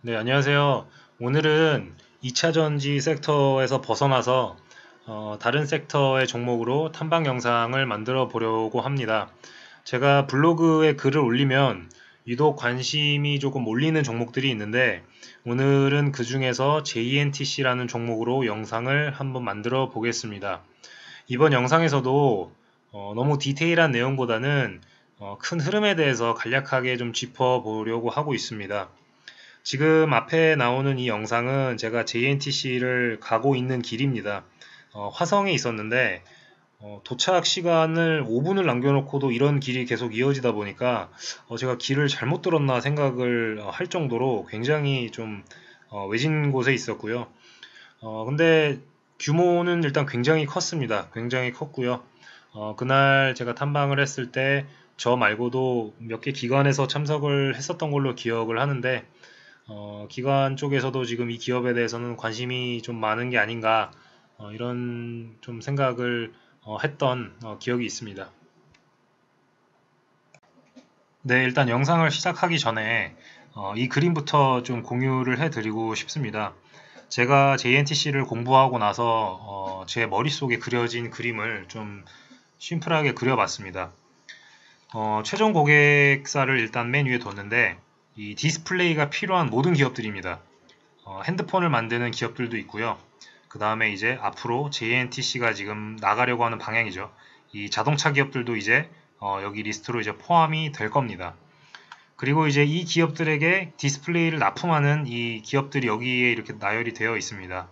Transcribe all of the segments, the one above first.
네, 안녕하세요. 오늘은 2차 전지 섹터에서 벗어나서 다른 섹터의 종목으로 탐방 영상을 만들어 보려고 합니다. 제가 블로그에 글을 올리면 유독 관심이 조금 몰리는 종목들이 있는데 오늘은 그 중에서 JNTC라는 종목으로 영상을 한번 만들어 보겠습니다. 이번 영상에서도 너무 디테일한 내용보다는 큰 흐름에 대해서 간략하게 좀 짚어 보려고 하고 있습니다. 지금 앞에 나오는 이 영상은 제가 JNTC를 가고 있는 길입니다. 화성에 있었는데 도착 시간을 5분을 남겨놓고도 이런 길이 계속 이어지다 보니까 제가 길을 잘못 들었나 생각을 할 정도로 굉장히 좀 외진 곳에 있었고요. 근데 규모는 일단 굉장히 컸습니다. 굉장히 컸고요. 그날 제가 탐방을 했을 때 저 말고도 몇 개 기관에서 참석을 했었던 걸로 기억을 하는데 기관 쪽에서도 지금 이 기업에 대해서는 관심이 좀 많은 게 아닌가 이런 좀 생각을 했던 기억이 있습니다. 네, 일단 영상을 시작하기 전에 이 그림부터 좀 공유를 해드리고 싶습니다. 제가 JNTC를 공부하고 나서 제 머릿속에 그려진 그림을 좀 심플하게 그려봤습니다. 최종 고객사를 일단 맨 위에 뒀는데 이 디스플레이가 필요한 모든 기업들입니다. 핸드폰을 만드는 기업들도 있고요. 그 다음에 이제 앞으로 JNTC가 지금 나가려고 하는 방향이죠. 이 자동차 기업들도 이제 여기 리스트로 이제 포함이 될 겁니다. 그리고 이제 이 기업들에게 디스플레이를 납품하는 이 기업들이 여기에 이렇게 나열이 되어 있습니다.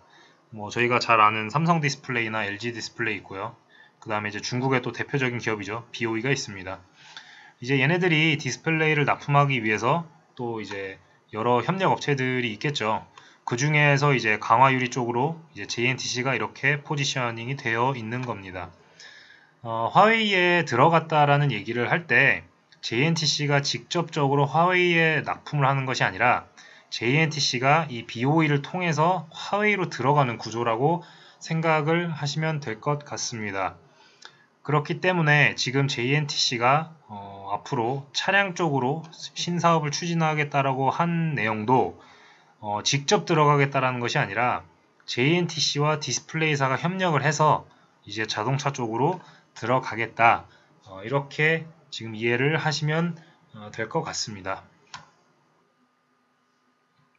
뭐 저희가 잘 아는 삼성 디스플레이나 LG 디스플레이 있고요. 그 다음에 이제 중국의 또 대표적인 기업이죠. BOE가 있습니다. 이제 얘네들이 디스플레이를 납품하기 위해서 또 이제 여러 협력 업체들이 있겠죠. 그 중에서 이제 강화유리 쪽으로 이제 JNTC가 이렇게 포지셔닝이 되어 있는 겁니다. 화웨이에 들어갔다라는 얘기를 할 때 JNTC가 직접적으로 화웨이에 납품을 하는 것이 아니라 JNTC가 이 BOE를 통해서 화웨이로 들어가는 구조라고 생각을 하시면 될 것 같습니다. 그렇기 때문에 지금 JNTC가 앞으로 차량 쪽으로 신사업을 추진하겠다라고 한 내용도 직접 들어가겠다라는 것이 아니라 JNTC와 디스플레이사가 협력을 해서 이제 자동차 쪽으로 들어가겠다. 이렇게 지금 이해를 하시면 될 것 같습니다.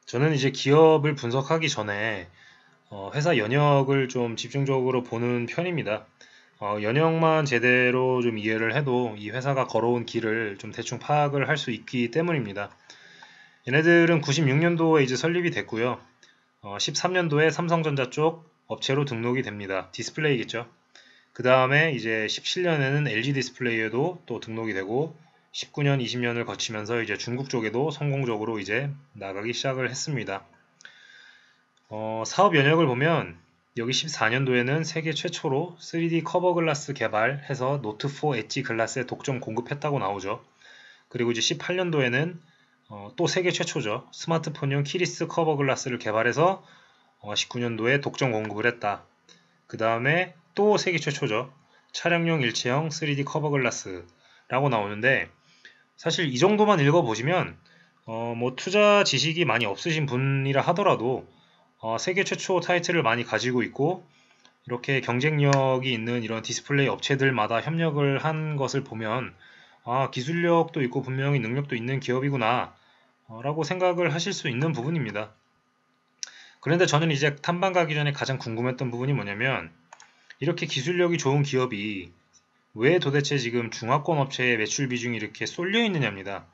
저는 이제 기업을 분석하기 전에 회사 연역을 좀 집중적으로 보는 편입니다. 연역만 제대로 좀 이해를 해도 이 회사가 걸어온 길을 좀 대충 파악을 할 수 있기 때문입니다. 얘네들은 96년도에 이제 설립이 됐고요. 13년도에 삼성전자 쪽 업체로 등록이 됩니다. 디스플레이겠죠. 그 다음에 이제 17년에는 LG 디스플레이에도 또 등록이 되고 19년, 20년을 거치면서 이제 중국 쪽에도 성공적으로 이제 나가기 시작을 했습니다. 사업 연역을 보면 여기 14년도에는 세계 최초로 3D 커버 글라스 개발해서 노트4 엣지 글라스에 독점 공급했다고 나오죠. 그리고 이제 18년도에는 또 세계 최초죠. 스마트폰용 키리스 커버 글라스를 개발해서 19년도에 독점 공급을 했다. 그 다음에 또 세계 최초죠. 차량용 일체형 3D 커버 글라스라고 나오는데 사실 이 정도만 읽어보시면 뭐 투자 지식이 많이 없으신 분이라 하더라도 세계 최초 타이틀을 많이 가지고 있고 이렇게 경쟁력이 있는 이런 디스플레이 업체들마다 협력을 한 것을 보면 기술력도 있고 분명히 능력도 있는 기업이구나 라고 생각을 하실 수 있는 부분입니다. 그런데 저는 이제 탐방 가기 전에 가장 궁금했던 부분이 뭐냐면 이렇게 기술력이 좋은 기업이 왜 도대체 지금 중화권 업체의 매출 비중이 이렇게 쏠려 있느냐입니다.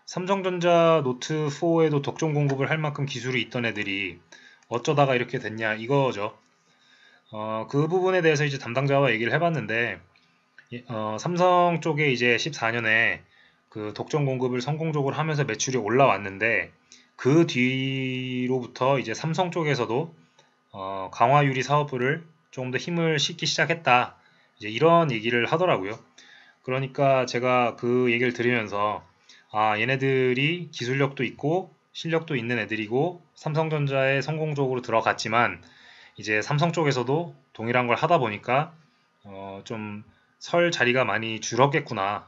삼성전자 노트4에도 독점 공급을 할 만큼 기술이 있던 애들이 어쩌다가 이렇게 됐냐 이거죠. 그 부분에 대해서 이제 담당자와 얘기를 해봤는데 삼성 쪽에 이제 14년에 그 독점 공급을 성공적으로 하면서 매출이 올라왔는데 그 뒤로부터 이제 삼성 쪽에서도 강화 유리 사업부를 조금 더 힘을 싣기 시작했다. 이제 이런 얘기를 하더라고요. 그러니까 제가 그 얘기를 들으면서 얘네들이 기술력도 있고 실력도 있는 애들이고 삼성전자에 성공적으로 들어갔지만 이제 삼성 쪽에서도 동일한 걸 하다 보니까 좀 설 자리가 많이 줄었겠구나.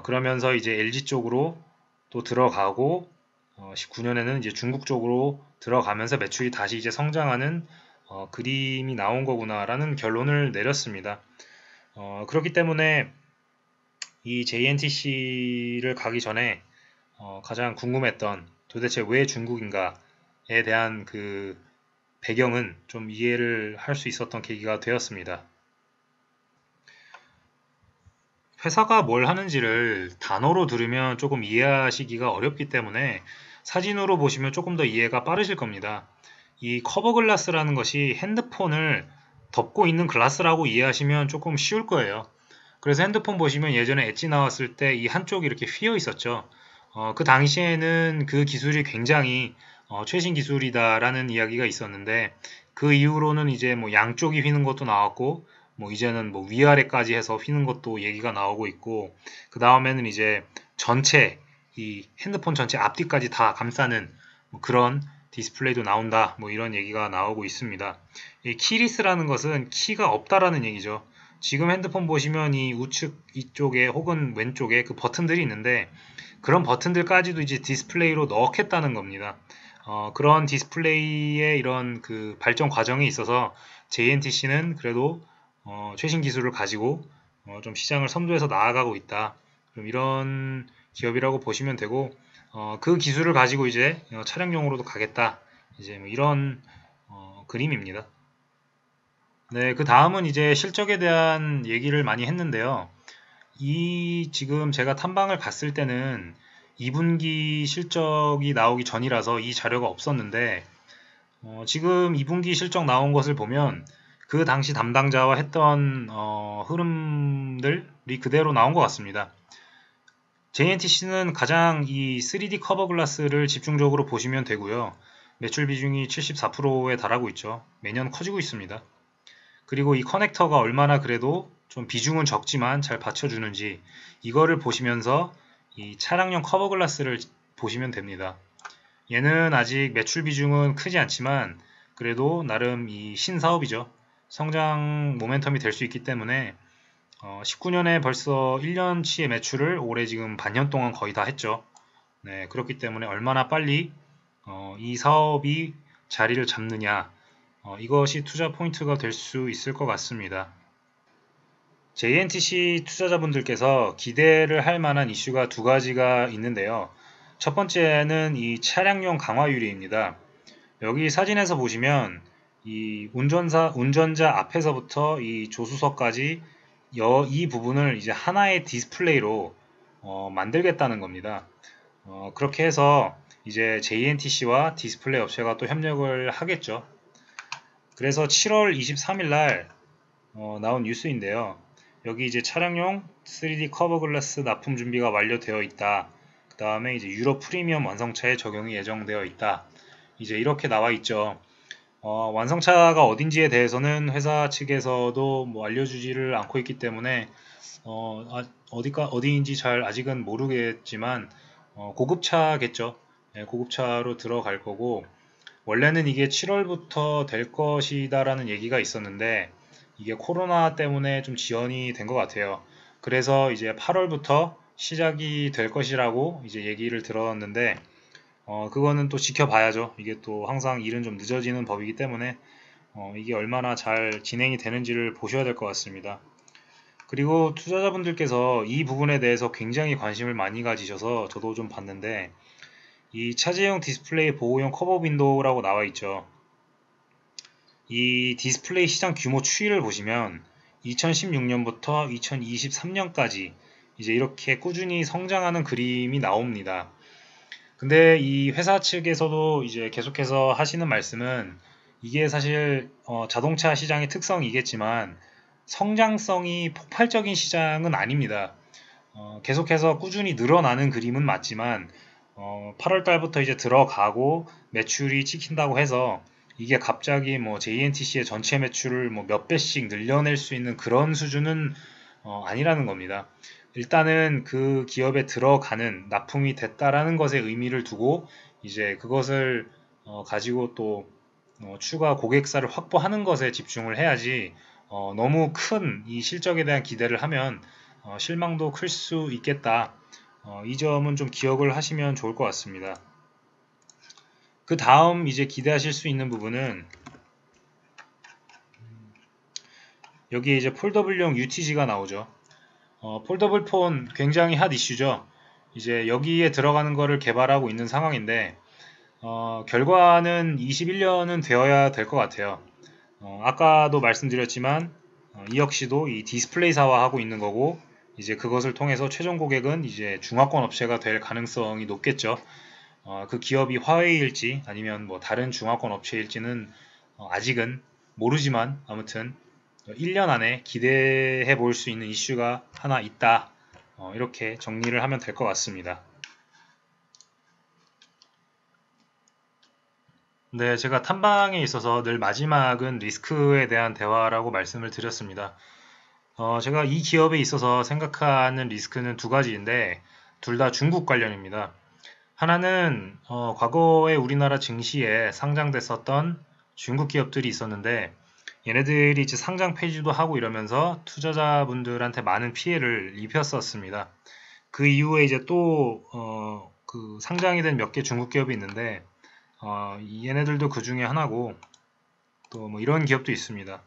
그러면서 이제 LG 쪽으로 또 들어가고 19년에는 이제 중국 쪽으로 들어가면서 매출이 다시 이제 성장하는 그림이 나온 거구나라는 결론을 내렸습니다. 그렇기 때문에 이 JNTC를 가기 전에 가장 궁금했던 도대체 왜 중국인가에 대한 그 배경은 좀 이해를 할 수 있었던 계기가 되었습니다. 회사가 뭘 하는지를 단어로 들으면 조금 이해하시기가 어렵기 때문에 사진으로 보시면 조금 더 이해가 빠르실 겁니다. 이 커버 글라스라는 것이 핸드폰을 덮고 있는 글라스라고 이해하시면 조금 쉬울 거예요. 그래서 핸드폰 보시면 예전에 엣지 나왔을 때 이 한쪽이 이렇게 휘어 있었죠. 그 당시에는 그 기술이 굉장히 최신 기술이다라는 이야기가 있었는데 그 이후로는 이제 뭐 양쪽이 휘는 것도 나왔고 뭐 이제는 뭐 위아래까지 해서 휘는 것도 얘기가 나오고 있고 그 다음에는 이제 전체 이 핸드폰 전체 앞뒤까지 다 감싸는 뭐 그런 디스플레이도 나온다 뭐 이런 얘기가 나오고 있습니다. 이 키리스라는 것은 키가 없다라는 얘기죠. 지금 핸드폰 보시면 이 우측 이쪽에 혹은 왼쪽에 그 버튼들이 있는데 그런 버튼들까지도 이제 디스플레이로 넣겠다는 겁니다. 그런 디스플레이의 이런 그 발전 과정에 있어서 JNTC는 그래도 최신 기술을 가지고 좀 시장을 선도해서 나아가고 있다. 좀 이런 기업이라고 보시면 되고 그 기술을 가지고 이제 차량용으로도 가겠다. 이제 뭐 이런 그림입니다. 네, 그 다음은 이제 실적에 대한 얘기를 많이 했는데요. 이 지금 제가 탐방을 갔을 때는 2분기 실적이 나오기 전이라서 이 자료가 없었는데 지금 2분기 실적 나온 것을 보면 그 당시 담당자와 했던 흐름들이 그대로 나온 것 같습니다. JNTC는 가장 이 3D 커버 글라스를 집중적으로 보시면 되고요. 매출 비중이 74%에 달하고 있죠. 매년 커지고 있습니다. 그리고 이 커넥터가 얼마나 그래도 좀 비중은 적지만 잘 받쳐주는지 이거를 보시면서 이 차량용 커버 글라스를 보시면 됩니다. 얘는 아직 매출 비중은 크지 않지만 그래도 나름 이 신사업이죠. 성장 모멘텀이 될 수 있기 때문에 19년에 벌써 1년치의 매출을 올해 지금 반년 동안 거의 다 했죠. 네, 그렇기 때문에 얼마나 빨리 이 사업이 자리를 잡느냐 이것이 투자 포인트가 될 수 있을 것 같습니다. JNTC 투자자분들께서 기대를 할 만한 이슈가 두 가지가 있는데요. 첫 번째는 이 차량용 강화유리입니다. 여기 사진에서 보시면 이 운전자 앞에서부터 이 조수석까지 이 부분을 이제 하나의 디스플레이로 만들겠다는 겁니다. 그렇게 해서 이제 JNTC와 디스플레이 업체가 또 협력을 하겠죠. 그래서 7월 23일 날 나온 뉴스인데요. 여기 이제 차량용 3D 커버 글라스 납품 준비가 완료되어 있다. 그 다음에 이제 유럽 프리미엄 완성차에 적용이 예정되어 있다. 이제 이렇게 나와 있죠. 완성차가 어딘지에 대해서는 회사 측에서도 뭐 알려주지를 않고 있기 때문에 어디인지 잘 아직은 모르겠지만 고급차겠죠. 네, 고급차로 들어갈 거고 원래는 이게 7월부터 될 것이다라는 얘기가 있었는데 이게 코로나 때문에 좀 지연이 된 것 같아요. 그래서 이제 8월부터 시작이 될 것이라고 이제 얘기를 들었는데 그거는 또 지켜봐야죠. 이게 또 항상 일은 좀 늦어지는 법이기 때문에 이게 얼마나 잘 진행이 되는지를 보셔야 될 것 같습니다. 그리고 투자자분들께서 이 부분에 대해서 굉장히 관심을 많이 가지셔서 저도 좀 봤는데 이 차지형 디스플레이 보호용 커버 윈도우라고 나와 있죠. 이 디스플레이 시장 규모 추이를 보시면 2016년부터 2023년까지 이제 이렇게 꾸준히 성장하는 그림이 나옵니다. 근데 이 회사 측에서도 이제 계속해서 하시는 말씀은 이게 사실 자동차 시장의 특성이겠지만 성장성이 폭발적인 시장은 아닙니다. 계속해서 꾸준히 늘어나는 그림은 맞지만 8월 달부터 이제 들어가고 매출이 찍힌다고 해서 이게 갑자기 뭐 JNTC의 전체 매출을 뭐 몇 배씩 늘려낼 수 있는 그런 수준은 아니라는 겁니다. 일단은 그 기업에 들어가는 납품이 됐다라는 것에 의미를 두고 이제 그것을 가지고 또 추가 고객사를 확보하는 것에 집중을 해야지 너무 큰 이 실적에 대한 기대를 하면 실망도 클 수 있겠다. 이 점은 좀 기억을 하시면 좋을 것 같습니다. 그 다음 이제 기대하실 수 있는 부분은 여기에 이제 폴더블용 UTG가 나오죠. 폴더블 폰 굉장히 핫 이슈죠. 이제 여기에 들어가는 거를 개발하고 있는 상황인데 결과는 21년은 되어야 될 것 같아요. 아까도 말씀드렸지만 이 역시도 이 디스플레이사화 하고 있는 거고 이제 그것을 통해서 최종 고객은 이제 중화권 업체가 될 가능성이 높겠죠. 그 기업이 화웨이일지 아니면 뭐 다른 중화권 업체일지는 아직은 모르지만 아무튼 1년 안에 기대해 볼 수 있는 이슈가 하나 있다. 이렇게 정리를 하면 될 것 같습니다. 네, 제가 탐방에 있어서 늘 마지막은 리스크에 대한 대화라고 말씀을 드렸습니다. 제가 이 기업에 있어서 생각하는 리스크는 두 가지인데 둘 다 중국 관련입니다. 하나는 과거에 우리나라 증시에 상장됐었던 중국 기업들이 있었는데 얘네들이 이제 상장 폐지도 하고 이러면서 투자자분들한테 많은 피해를 입혔었습니다. 그 이후에 이제 또 그 상장이 된 몇 개 중국 기업이 있는데 얘네들도 그 중에 하나고 또 뭐 이런 기업도 있습니다.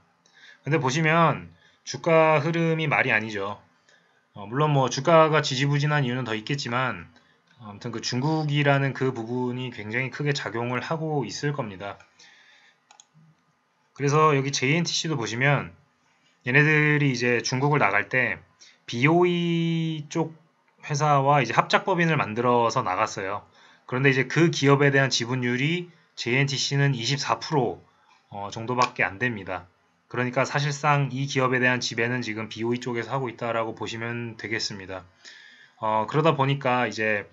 근데 보시면 주가 흐름이 말이 아니죠. 물론 뭐 주가가 지지부진한 이유는 더 있겠지만 아무튼 그 중국이라는 그 부분이 굉장히 크게 작용을 하고 있을 겁니다. 그래서 여기 JNTC도 보시면 얘네들이 이제 중국을 나갈 때 BOE 쪽 회사와 이제 합작법인을 만들어서 나갔어요. 그런데 이제 그 기업에 대한 지분율이 JNTC는 24% 정도밖에 안 됩니다. 그러니까 사실상 이 기업에 대한 지배는 지금 BOE 쪽에서 하고 있다라고 보시면 되겠습니다. 그러다 보니까 이제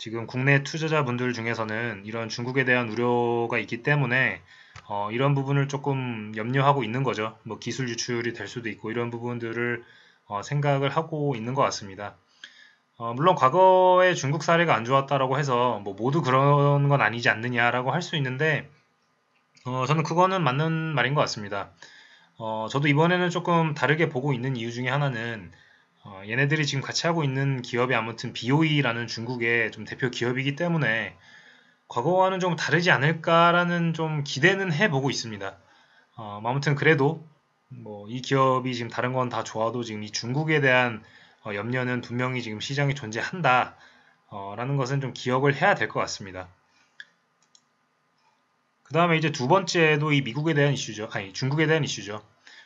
지금 국내 투자자분들 중에서는 이런 중국에 대한 우려가 있기 때문에 이런 부분을 조금 염려하고 있는 거죠. 뭐 기술 유출이 될 수도 있고 이런 부분들을 생각을 하고 있는 것 같습니다. 물론 과거에 중국 사례가 안 좋았다라고 해서 뭐 모두 그런 건 아니지 않느냐라고 할 수 있는데 저는 그거는 맞는 말인 것 같습니다. 저도 이번에는 조금 다르게 보고 있는 이유 중에 하나는 얘네들이 지금 같이 하고 있는 기업이 아무튼 BOE라는 중국의 좀 대표 기업이기 때문에 과거와는 좀 다르지 않을까라는 좀 기대는 해보고 있습니다. 아무튼 그래도 뭐 이 기업이 지금 다른 건 다 좋아도 지금 이 중국에 대한 염려는 분명히 지금 시장에 존재한다 라는 것은 좀 기억을 해야 될 것 같습니다. 그 다음에 이제 두 번째도 이 미국에 대한 이슈죠. 아니 중국에 대한 이슈죠.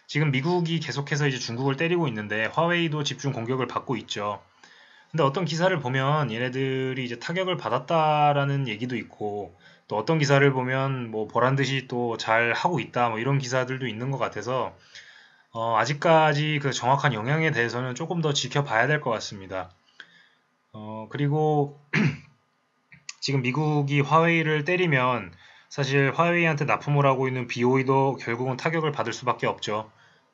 지금 미국이 계속해서 이제 중국을 때리고 있는데 화웨이도 집중 공격을 받고 있죠. 근데 어떤 기사를 보면 얘네들이 이제 타격을 받았다라는 얘기도 있고 또 어떤 기사를 보면 뭐 보란 듯이 또 잘 하고 있다 뭐 이런 기사들도 있는 것 같아서 아직까지 그 정확한 영향에 대해서는 조금 더 지켜봐야 될 것 같습니다. 그리고 지금 미국이 화웨이를 때리면 사실 화웨이한테 납품을 하고 있는 BOE도 결국은 타격을 받을 수밖에 없죠.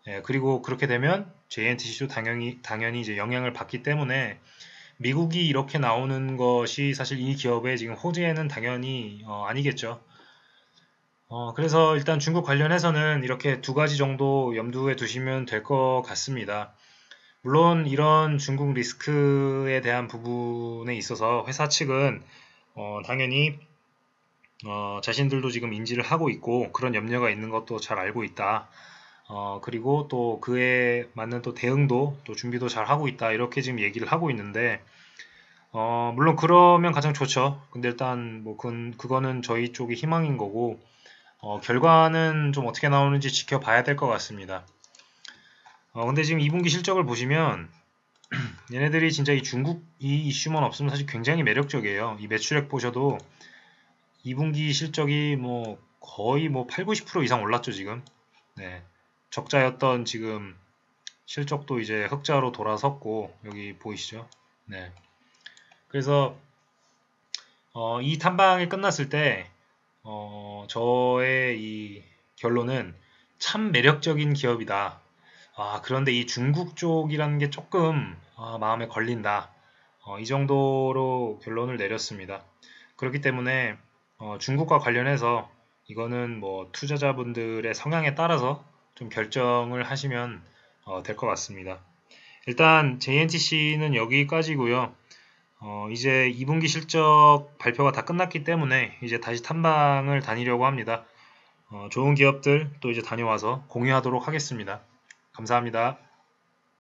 예, 그리고 그렇게 되면 JNTC도 당연히 이제 영향을 받기 때문에 미국이 이렇게 나오는 것이 사실 이 기업의 지금 호재는 당연히 아니겠죠. 그래서 일단 중국 관련해서는 이렇게 두 가지 정도 염두에 두시면 될 것 같습니다. 물론 이런 중국 리스크에 대한 부분에 있어서 회사 측은 당연히 자신들도 지금 인지를 하고 있고 그런 염려가 있는 것도 잘 알고 있다. 그리고 또 그에 맞는 또 대응도 또 준비도 잘 하고 있다. 이렇게 지금 얘기를 하고 있는데 물론 그러면 가장 좋죠. 근데 일단 뭐 그거는 저희 쪽이 희망인 거고 결과는 좀 어떻게 나오는지 지켜봐야 될 것 같습니다. 근데 지금 2분기 실적을 보시면 얘네들이 진짜 이 중국 이 이슈만 없으면 사실 굉장히 매력적이에요. 이 매출액 보셔도 2분기 실적이 뭐 거의 뭐 8, 90% 이상 올랐죠 지금. 네. 적자였던 지금 실적도 이제 흑자로 돌아섰고 여기 보이시죠? 네. 그래서 이 탐방이 끝났을 때 저의 이 결론은 참 매력적인 기업이다. 그런데 이 중국 쪽이라는 게 조금 마음에 걸린다. 이 정도로 결론을 내렸습니다. 그렇기 때문에 중국과 관련해서 이거는 뭐 투자자분들의 성향에 따라서 좀 결정을 하시면 될 것 같습니다. 일단 JNTC는 여기까지고요. 이제 2분기 실적 발표가 다 끝났기 때문에 이제 다시 탐방을 다니려고 합니다. 좋은 기업들 또 이제 다녀와서 공유하도록 하겠습니다. 감사합니다.